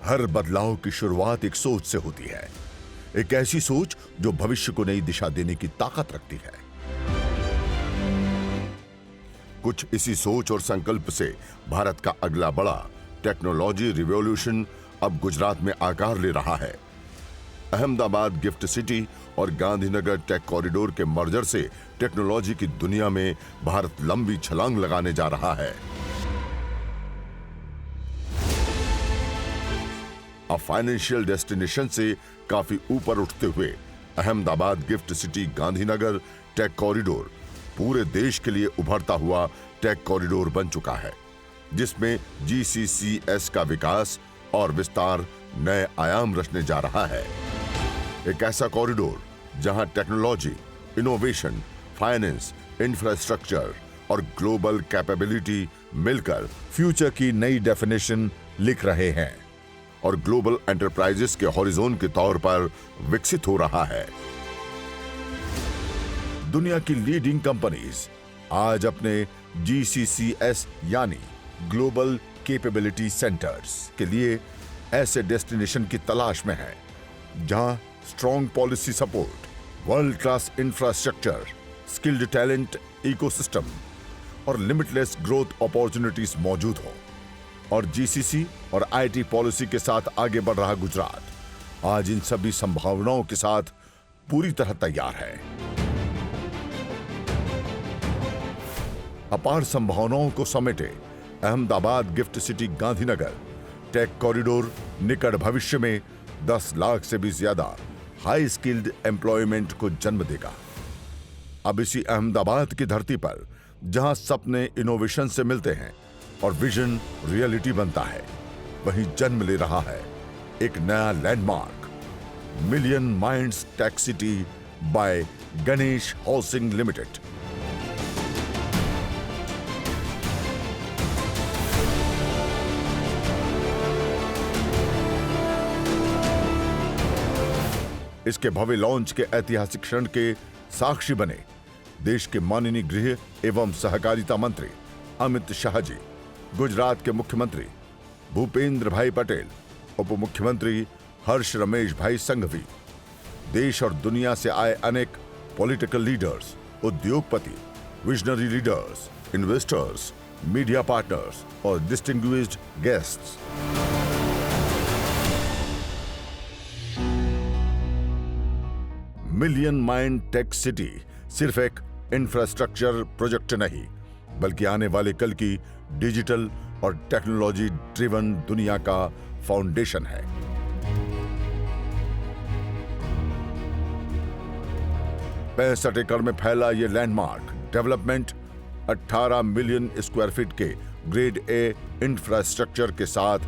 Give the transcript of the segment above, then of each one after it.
हर बदलाव की शुरुआत एक सोच से होती है, एक ऐसी सोच जो भविष्य को नई दिशा देने की ताकत रखती है। कुछ इसी सोच और संकल्प से भारत का अगला बड़ा टेक्नोलॉजी रिवॉल्यूशन अब गुजरात में आकार ले रहा है। अहमदाबाद गिफ्ट सिटी और गांधीनगर टेक कॉरिडोर के मर्जर से टेक्नोलॉजी की दुनिया में भारत लंबी छलांग लगाने जा रहा है। अब फाइनेंशियल डेस्टिनेशन से काफी ऊपर उठते हुए अहमदाबाद गिफ्ट सिटी गांधीनगर टेक कॉरिडोर पूरे देश के लिए उभरता हुआ टेक कॉरिडोर बन चुका है, जिसमें GCCS का विकास और विस्तार नए आयाम रचने जा रहा है। एक ऐसा कॉरिडोर जहां टेक्नोलॉजी, इनोवेशन, फाइनेंस, इंफ्रास्ट्रक्चर और ग्लोबल कैपेबिलिटी मिलकर फ्यूचर की नई डेफिनेशन लिख रहे हैं और ग्लोबल एंटरप्राइजेस के हॉरिजॉन के तौर पर विकसित हो रहा है। दुनिया की लीडिंग कंपनीज आज अपने GCCS यानी ग्लोबल कैपेबिलिटी सेंटर्स के लिए ऐसे डेस्टिनेशन की तलाश में है जहां strong policy support, world class infrastructure, skilled talent ecosystem और लिमिटलेस ग्रोथ अपॉर्चुनिटीज मौजूद हो। और GCC और IT पॉलिसी के साथ आगे बढ़ रहा गुजरात आज इन सभी संभावनाओं के साथ पूरी तरह तैयार है। अपार संभावनाओं को समेटे अहमदाबाद गिफ्ट सिटी गांधीनगर टेक कॉरिडोर निकट भविष्य में 10 लाख से भी ज्यादा हाई स्किल्ड एम्प्लॉयमेंट को जन्म देगा। अब इसी अहमदाबाद की धरती पर जहां सपने इनोवेशन से मिलते हैं और विजन रियलिटी बनता है, वहीं जन्म ले रहा है एक नया landmark, Million minds tech City by Ganesh Housing Limited. इसके भव्य लॉन्च के ऐतिहासिक क्षण के साक्षी बने देश के माननीय गृह एवं सहकारिता मंत्री अमित शाह जी, गुजरात के मुख्यमंत्री भूपेंद्र भाई पटेल, उप मुख्यमंत्री हर्ष रमेश भाई संघवी, देश और दुनिया से आए अनेक पॉलिटिकल लीडर्स, उद्योगपति, visionary leaders, investors, media partners और distinguished guests. Million mind tech city सिर्फ एक इंफ्रास्ट्रक्चर प्रोजेक्ट नहीं, बल्कि आने वाले कल की डिजिटल और टेक्नोलॉजी ड्रिवन दुनिया का फाउंडेशन है। पैंसठ एकड़ में फैला ये landmark development 18 million square feet के ग्रेड ए इंफ्रास्ट्रक्चर के साथ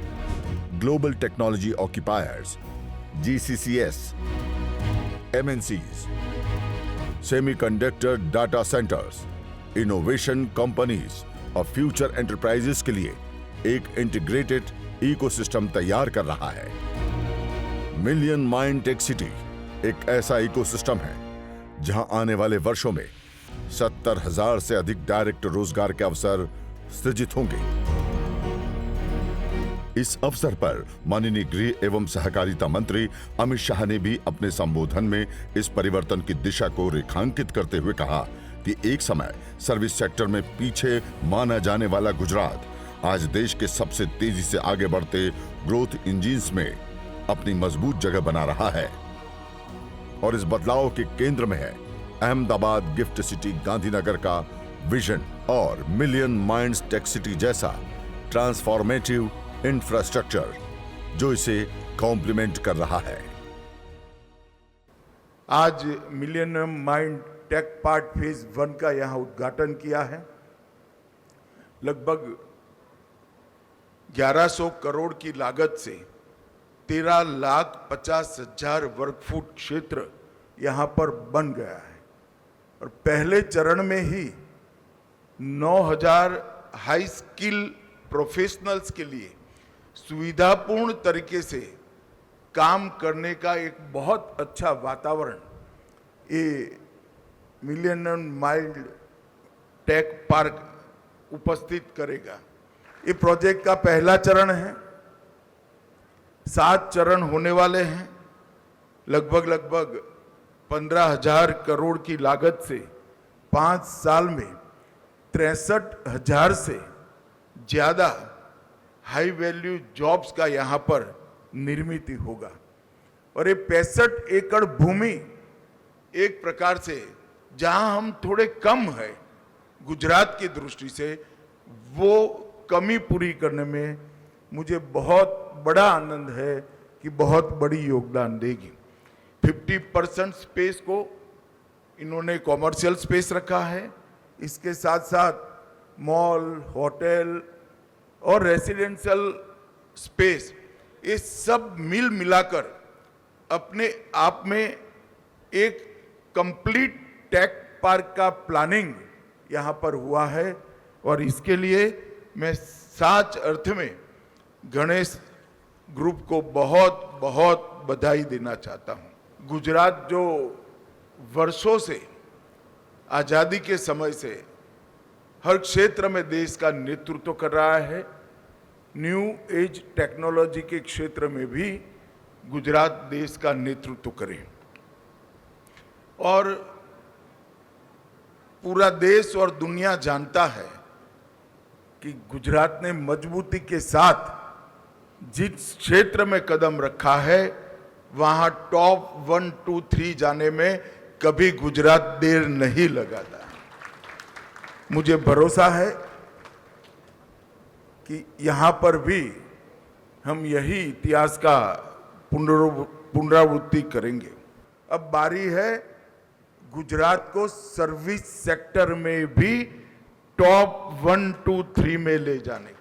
global technology occupiers, GCCS, MNCs, semiconductor data centres, innovation companies और फ्यूचर एंटरप्राइजेस के लिए एक इंटीग्रेटेड इकोसिस्टम तैयार कर रहा है। मिलियन माइंड टेक सिटी एक ऐसा इकोसिस्टम है जहां आने वाले वर्षों में 70,000 से अधिक डायरेक्ट रोजगार के अवसर सृजित होंगे। इस अवसर पर माननीय गृह एवं सहकारिता मंत्री अमित शाह ने भी अपने संबोधन में इस परिवर्तन की दिशा को रेखांकित करते हुए कहा कि एक समय सर्विस सेक्टर में पीछे माना जाने वाला गुजरात आज देश के सबसे तेजी से आगे बढ़ते ग्रोथ इंजिन्स में अपनी मजबूत जगह बना रहा है। और इस बदलाव के केंद्र में है अहमदाबाद गिफ्ट सिटी गांधीनगर का विजन और मिलियन माइंड्स टेक सिटी जैसा ट्रांसफॉर्मेटिव इंफ्रास्ट्रक्चर जो इसे कॉम्प्लीमेंट कर रहा है। आज मिलियनियम माइंड टेक पार्क फेज 1 का यहां उद्घाटन किया है। लगभग 1100 करोड़ की लागत से 13,50,000 वर्ग फुट क्षेत्र यहां पर बन गया है और पहले चरण में ही 9,000 हाई स्किल प्रोफेशनल्स के लिए सुविधापूर्ण तरीके से काम करने का एक बहुत अच्छा वातावरण ये मिलियनियम माइंड टेक पार्क उपस्थित करेगा। ये प्रोजेक्ट का पहला चरण है। 7 चरण होने वाले हैं। लगभग 15,000 करोड़ की लागत से 5 साल में 63,000 से ज्यादा हाई वैल्यू जॉब्स का यहां पर निर्मित होगा। और ये 65 एकड़ भूमि एक प्रकार से जहां हम थोड़े कम है गुजरात की दृष्टि से, वो कमी पूरी करने में मुझे बहुत बड़ा आनंद है कि बहुत बड़ी योगदान देगी। 50% स्पेस को इन्होंने कॉमर्शियल स्पेस रखा है। इसके साथ साथ मॉल, होटल और रेसिडेंशियल स्पेस, ये सब मिल मिलाकर अपने आप में एक कंप्लीट टेक पार्क का प्लानिंग यहाँ पर हुआ है। और इसके लिए मैं सच अर्थ में गणेश ग्रुप को बहुत बहुत बधाई देना चाहता हूँ। गुजरात जो वर्षों से, आज़ादी के समय से हर क्षेत्र में देश का नेतृत्व कर रहा है, न्यू एज टेक्नोलॉजी के क्षेत्र में भी गुजरात देश का नेतृत्व करे। और पूरा देश और दुनिया जानता है कि गुजरात ने मजबूती के साथ जिस क्षेत्र में कदम रखा है वहां टॉप 1, 2, 3 जाने में कभी गुजरात देर नहीं लगाता। मुझे भरोसा है कि यहां पर भी हम यही इतिहास का पुनरावृत्ति करेंगे। अब बारी है गुजरात को सर्विस सेक्टर में भी टॉप 1, 2, 3 में ले जाने की।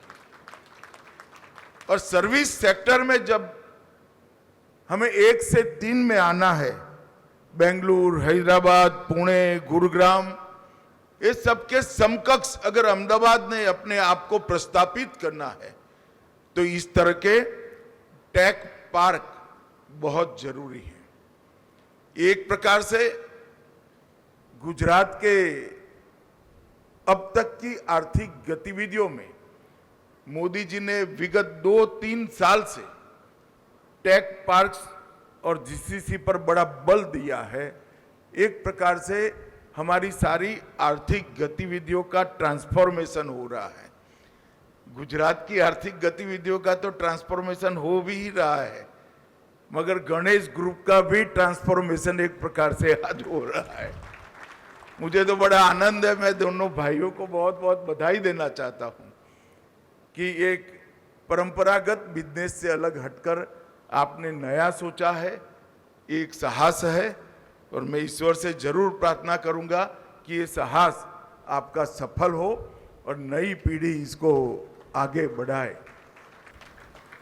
और सर्विस सेक्टर में जब हमें 1 से 3 में आना है, बेंगलुरु, हैदराबाद, पुणे, गुरुग्राम, ये सबके समकक्ष अगर अहमदाबाद ने अपने आप को प्रस्थापित करना है तो इस तरह के टेक पार्क बहुत जरूरी है। एक प्रकार से गुजरात के अब तक की आर्थिक गतिविधियों में मोदी जी ने विगत 2-3 साल से टेक पार्क्स और जीसीसी पर बड़ा बल दिया है। एक प्रकार से हमारी सारी आर्थिक गतिविधियों का ट्रांसफॉर्मेशन हो रहा है। गुजरात की आर्थिक गतिविधियों का तो ट्रांसफॉर्मेशन हो भी ही रहा है, मगर गणेश ग्रुप का भी ट्रांसफॉर्मेशन एक प्रकार से आज हो रहा है। मुझे तो बड़ा आनंद है। मैं दोनों भाइयों को बहुत बहुत बधाई देना चाहता हूं कि एक परंपरागत बिजनेस से अलग हटकर आपने नया सोचा है, एक साहस है। और मैं ईश्वर से जरूर प्रार्थना करूंगा कि ये साहस आपका सफल हो और नई पीढ़ी इसको आगे बढ़ाए।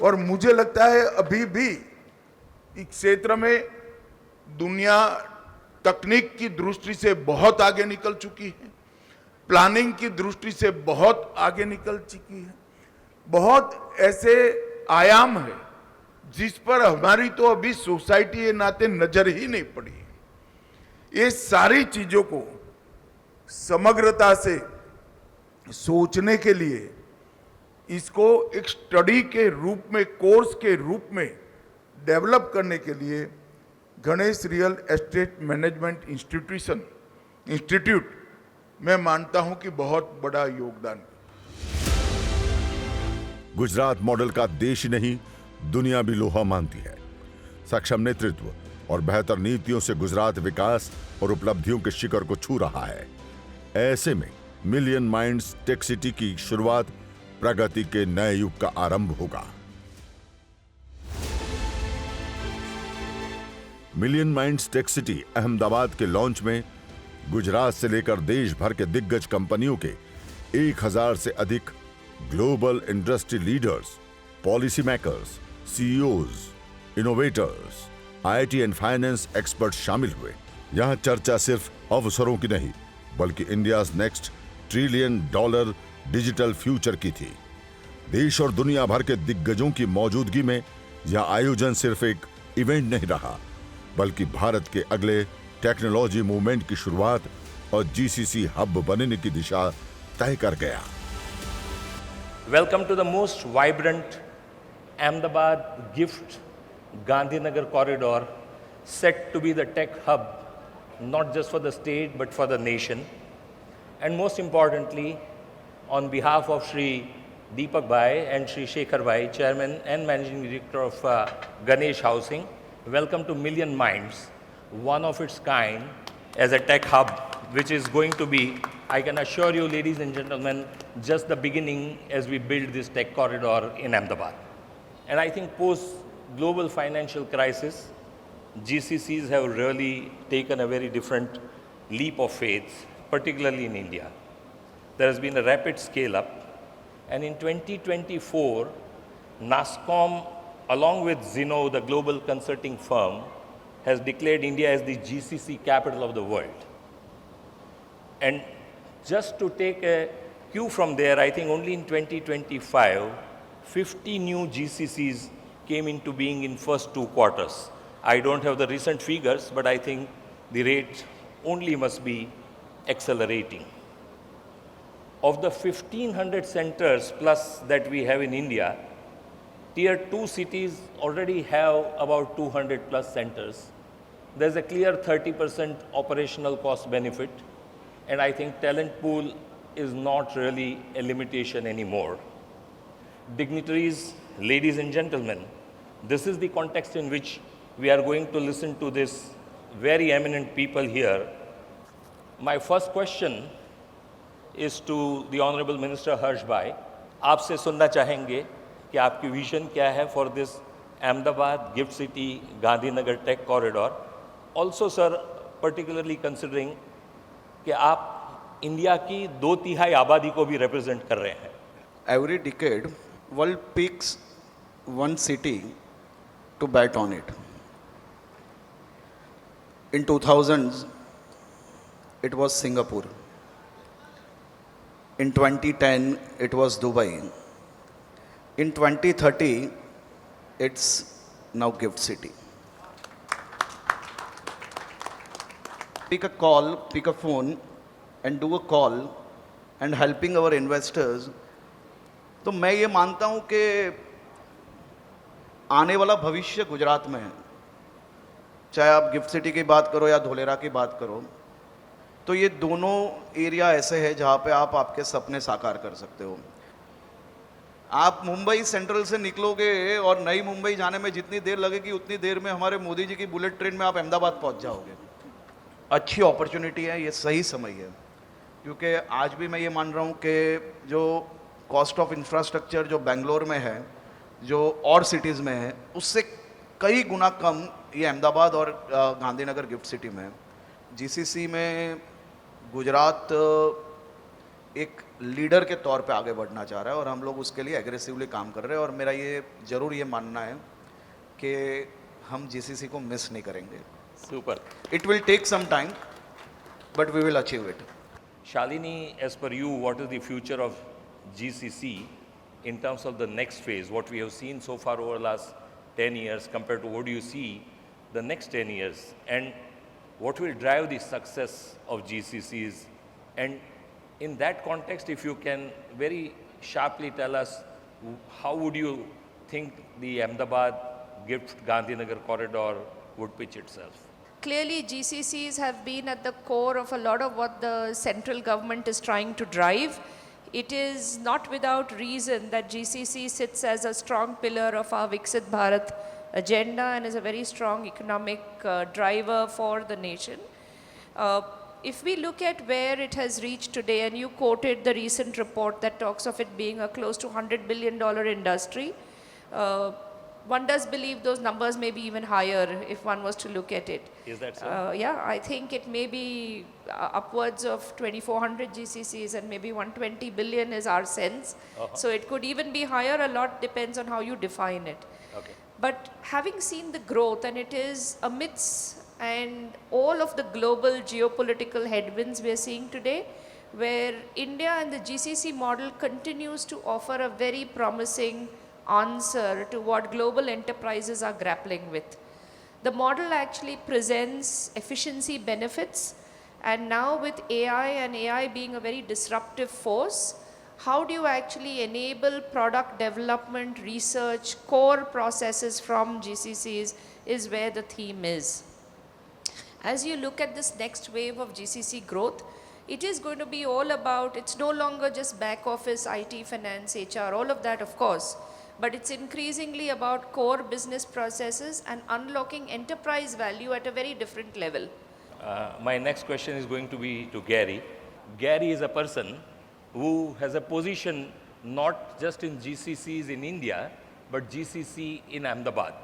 और मुझे लगता है अभी भी इस क्षेत्र में दुनिया तकनीक की दृष्टि से बहुत आगे निकल चुकी है, प्लानिंग की दृष्टि से बहुत आगे निकल चुकी है। बहुत ऐसे आयाम है जिस पर हमारी तो अभी सोसाइटी के नाते नजर ही नहीं पड़ी है। ये सारी चीजों को समग्रता से सोचने के लिए, इसको एक स्टडी के रूप में, कोर्स के रूप में डेवलप करने के लिए Ganesh real estate management institute मैं मानता हूं कि बहुत बड़ा योगदान। गुजरात मॉडल का देश ही नहीं, दुनिया भी लोहा मानती है। सक्षम नेतृत्व और बेहतर नीतियों से गुजरात विकास और उपलब्धियों के शिखर को छू रहा है। ऐसे में मिलियन माइंड्स टेक सिटी की शुरुआत प्रगति के नए युग का आरंभ होगा। Million minds tech city Ahmedabad के लॉन्च में गुजरात से लेकर देश भर के दिग्गज कंपनियों के 1000 से अधिक global industry leaders, policy makers, CEOs, innovators, IT and finance expert शामिल हुए। यहां चर्चा सिर्फ अवसरों की नहीं बल्कि India's next $1 trillion digital future की थी। देश और दुनिया भर के दिग्गजों की मौजूदगी में यह आयोजन सिर्फ एक इवेंट नहीं रहा बल्कि भारत के अगले टेक्नोलॉजी मूवमेंट की शुरुआत और जीसीसी हब बनने की दिशा तय कर गया। Welcome to the most vibrant Ahmedabad GIFT Gandhinagar corridor set to be the tech hub, not just for the state but for the nation. And most importantly, on behalf of Shri Deepak Bhai and Shri Shekhar Bhai, Chairman and Managing Director of Ganesh Housing, welcome to Million Minds, one of its kind as a tech hub, which is going to be, I can assure you, ladies and gentlemen, just the beginning as we build this tech corridor in Ahmedabad. And I think post-global financial crisis, GCCs have really taken a very different leap of faith, particularly in India. There has been a rapid scale-up, and in 2024, NASSCOM, along with Zinnov, the global consulting firm, has declared India as the GCC capital of the world. And just to take a cue from there, I think only in 2025, 50 new GCCs came into being in first 2 quarters. I don't have the recent figures, but I think the rate only must be accelerating. Of the 1,500 centers plus that we have in India, Tier 2 cities already have about 200 plus centers. There's a clear 30% operational cost benefit, and I think talent pool is not really a limitation anymore. Dignitaries, ladies and gentlemen, this is the context in which we are going to listen to this very eminent people here. My first question is to the Honorable Minister Harsh Bhai. आपसे सुनना चाहेंगे कि आपकी vision क्या है for this Ahmedabad Gift City Gandhinagar Tech Corridor. Also, sir, particularly considering कि आप India की 2/3 आबादी को भी represent कर रहे हैं. Every decade, world picks one city to bet on it. In 2000s, it was Singapore. In 2010, it was Dubai. In 2030, it's now Gift City. Pick a call, pick a phone, and do a call, and helping our investors. तो मैं ये मानता हूँ कि आने वाला भविष्य गुजरात में है. चाहे आप गिफ्ट सिटी की बात करो या धोलेरा की बात करो, तो ये दोनों एरिया ऐसे हैं जहाँ पे आप आपके सपने साकार कर सकते हो. आप मुंबई सेंट्रल से निकलोगे और नई मुंबई जाने में जितनी देर लगेगी उतनी देर में हमारे मोदी जी की बुलेट ट्रेन में आप अहमदाबाद पहुँच जाओगे. अच्छी अपॉर्चुनिटी है, ये सही समय है, क्योंकि आज भी मैं ये मान रहा हूँ कि जो कॉस्ट ऑफ इंफ्रास्ट्रक्चर जो बेंगलोर में है, जो और सिटीज़ में है, उससे कई गुना कम ये अहमदाबाद और गांधीनगर गिफ्ट सिटी में है. जीसीसी में गुजरात एक लीडर के तौर पे आगे बढ़ना चाह रहा है और हम लोग उसके लिए एग्रेसिवली काम कर रहे हैं. और मेरा ये ज़रूर ये मानना है कि हम जीसीसी को मिस नहीं करेंगे. Super. It will take some time, but we will achieve it. Shalini, as per you, what is the future of GCC in terms of the next phase? What we have seen so far over the last 10 years compared to what do you see the next 10 years? And what will drive the success of GCCs? And in that context, if you can very sharply tell us, how would you think the Ahmedabad Gift Gandhinagar corridor would pitch itself? Clearly, GCCs have been at the core of a lot of what the central government is trying to drive. It is not without reason that GCC sits as a strong pillar of our Viksit Bharat agenda and is a very strong economic driver for the nation. If we look at where it has reached today, and you quoted the recent report that talks of it being a close to $100 billion industry, one does believe those numbers may be even higher if one was to look at it. Is that so? Yeah, I think it may be upwards of 2,400 GCCs and maybe 120 billion is our sense. So it could even be higher, a lot depends on how you define it. Okay. But having seen the growth, and it is amidst and all of the global geopolitical headwinds we are seeing today, where India and the GCC model continues to offer a very promising answer to what global enterprises are grappling with. The model actually presents efficiency benefits, and now with AI and AI being a very disruptive force, how do you actually enable product development, research, core processes from GCCs is where the theme is. As you look at this next wave of GCC growth, it is going to be all about, it's no longer just back office, IT, finance, HR, all of that of course, but it's increasingly about core business processes and unlocking enterprise value at a very different level. My next question is going to be to Gary. Gary is a person who has a position not just in GCCs in India, but GCC in Ahmedabad.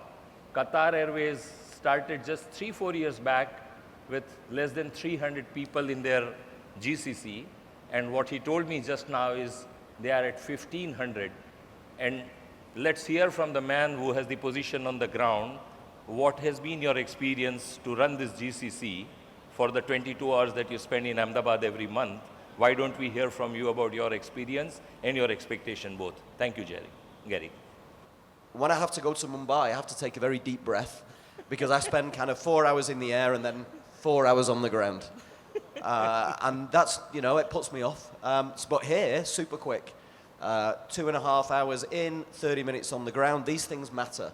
Qatar Airways started just 3-4 years back with less than 300 people in their GCC, and what he told me just now is they are at 1,500. And let's hear from the man who has the position on the ground. What has been your experience to run this GCC for the 22 hours that you spend in Ahmedabad every month? Why don't we hear from you about your experience and your expectation both? Thank you, Gary. When I have to go to Mumbai, I have to take a very deep breath because I spend kind of 4 hours in the air and then 4 hours on the ground. And that's, it puts me off. But here, super quick. 2.5 hours in, 30 minutes on the ground. These things matter.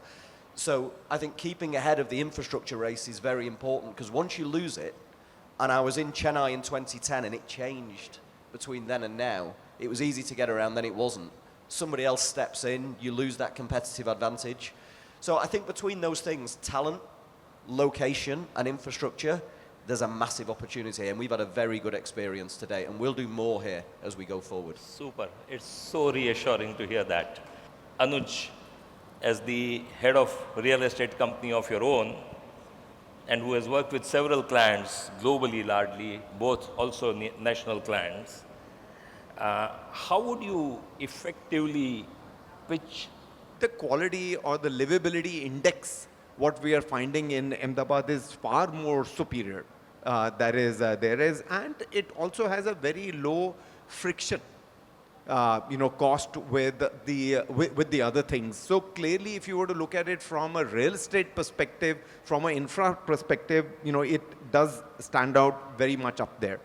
So I think keeping ahead of the infrastructure race is very important because once you lose it, and I was in Chennai in 2010 and it changed between then and now. It was easy to get around, then it wasn't. Somebody else steps in, you lose that competitive advantage. So I think between those things, talent, location, and infrastructure, there's a massive opportunity, and we've had a very good experience today, and we'll do more here as we go forward. Super. It's so reassuring to hear that. Anuj, as the head of real estate company of your own, and who has worked with several clients globally largely, both also national clients, how would you effectively pitch? The quality or the livability index, what we are finding in Ahmedabad is far more superior. There is, and it also has a very low friction, cost with the other things. So clearly, if you were to look at it from a real estate perspective, from an infra perspective, it does stand out very much up there.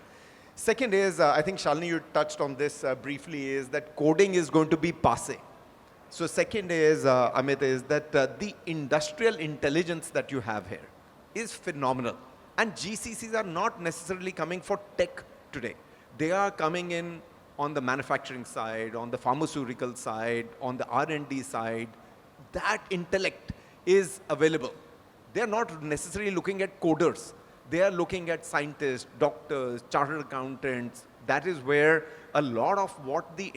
Second is, I think Shalini, you touched on this briefly, is that coding is going to be passé. So second is, Amit, is that the industrial intelligence that you have here is phenomenal. And GCCs are not necessarily coming for tech today. They are coming in on the manufacturing side, on the pharmaceutical side, on the R&D side. That intellect is available. They are not necessarily looking at coders. They are looking at scientists, doctors, chartered accountants. That is where a lot of what the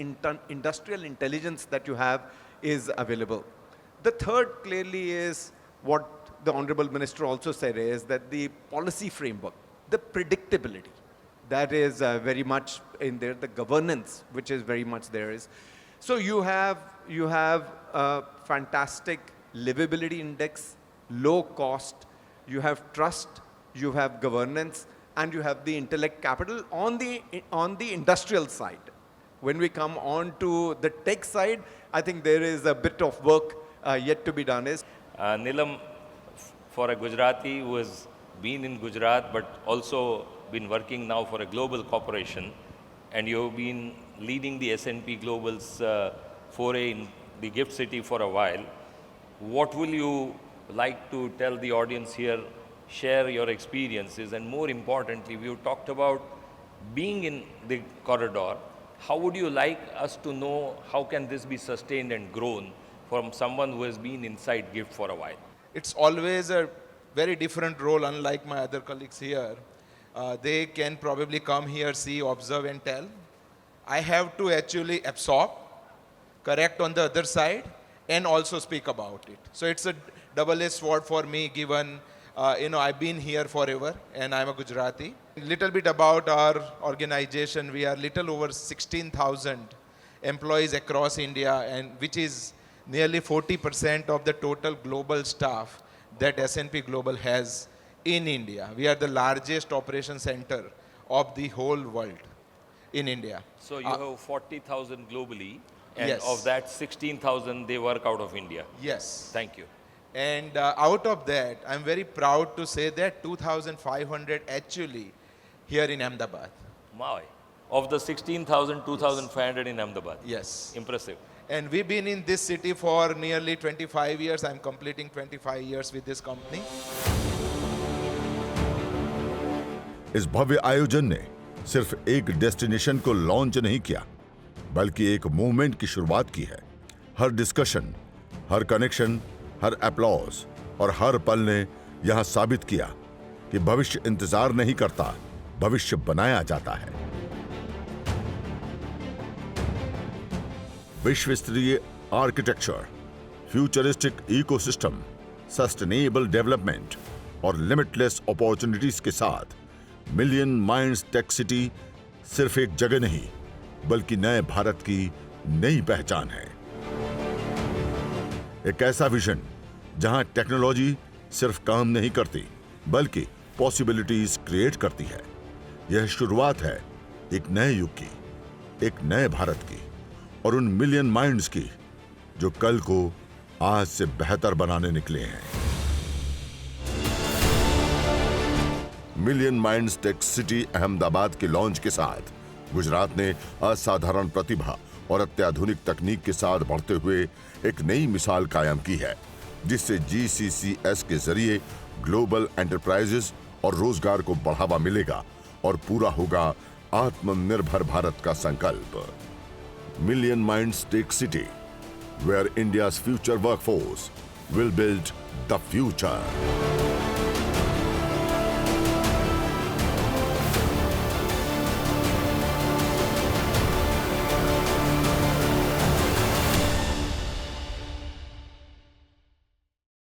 industrial intelligence that you have is available. The third clearly is what the Honorable Minister also said is that the policy framework, the predictability, that is very much in there, the governance, which is very much there is. So you have a fantastic livability index, low cost, you have trust, you have governance, and you have the intellect capital on the industrial side. When we come on to the tech side, I think there is a bit of work yet to be done. Nilam, for a Gujarati who has been in Gujarat but also been working now for a global corporation, and you've been leading the S&P Global's foray in the GIFT City for a while, what will you like to tell the audience here? Share your experiences, and more importantly, you talked about being in the corridor. How would you like us to know how can this be sustained and grown from someone who has been inside GIFT for a while? It's always a very different role, unlike my other colleagues here. They can probably come here, see, observe and tell. I have to actually absorb, correct on the other side, and also speak about it. So it's a double-edged sword for me, given I've been here forever and I'm a Gujarati. A little bit about our organization. We are little over 16,000 employees across India, and which is nearly 40% of the total global staff that S&P Global has in India. We are the largest operation center of the whole world in India. So you have 40,000 globally, and Yes. of that 16,000 they work out of India. Yes. Thank you. And out of that, I'm very proud to say that 2,500 actually here in Ahmedabad. My. of the 16,000, 2,500 in Ahmedabad. Yes. Impressive. And we've been in this city for nearly 25 years. I'm completing 25 years with this company. इस भव्य आयोजन ने सिर्फ एक destination को launch नहीं किया, बल्कि एक मूवमेंट की शुरुआत की है। हर डिस्कशन, हर कनेक्शन, हर अप्लॉज और हर पल ने यहां साबित किया कि भविष्य इंतजार नहीं करता, भविष्य बनाया जाता है। विश्व स्तरीय architecture, futuristic ecosystem, sustainable development और लिमिटलेस अपॉर्चुनिटीज के साथ मिलियन माइंड्स टेक सिटी सिर्फ एक जगह नहीं, बल्कि नए भारत की नई पहचान है। एक ऐसा विजन जहां टेक्नोलॉजी सिर्फ काम नहीं करती, बल्कि पॉसिबिलिटीज क्रिएट करती है। यह शुरुआत है एक नए युग की, एक नए भारत की और उन मिलियन माइंड्स की जो कल को आज से बेहतर बनाने निकले हैं। Million minds tech city Ahmedabad के लॉन्च के साथ गुजरात ने असाधारण प्रतिभा और अत्याधुनिक तकनीक के साथ बढ़ते हुए एक नई मिसाल कायम की है, जिससे GCCS के जरिए ग्लोबल एंटरप्राइजेस और रोजगार को बढ़ावा मिलेगा और पूरा होगा आत्मनिर्भर भारत का संकल्प। Million minds tech city, where India's future workforce will build the future.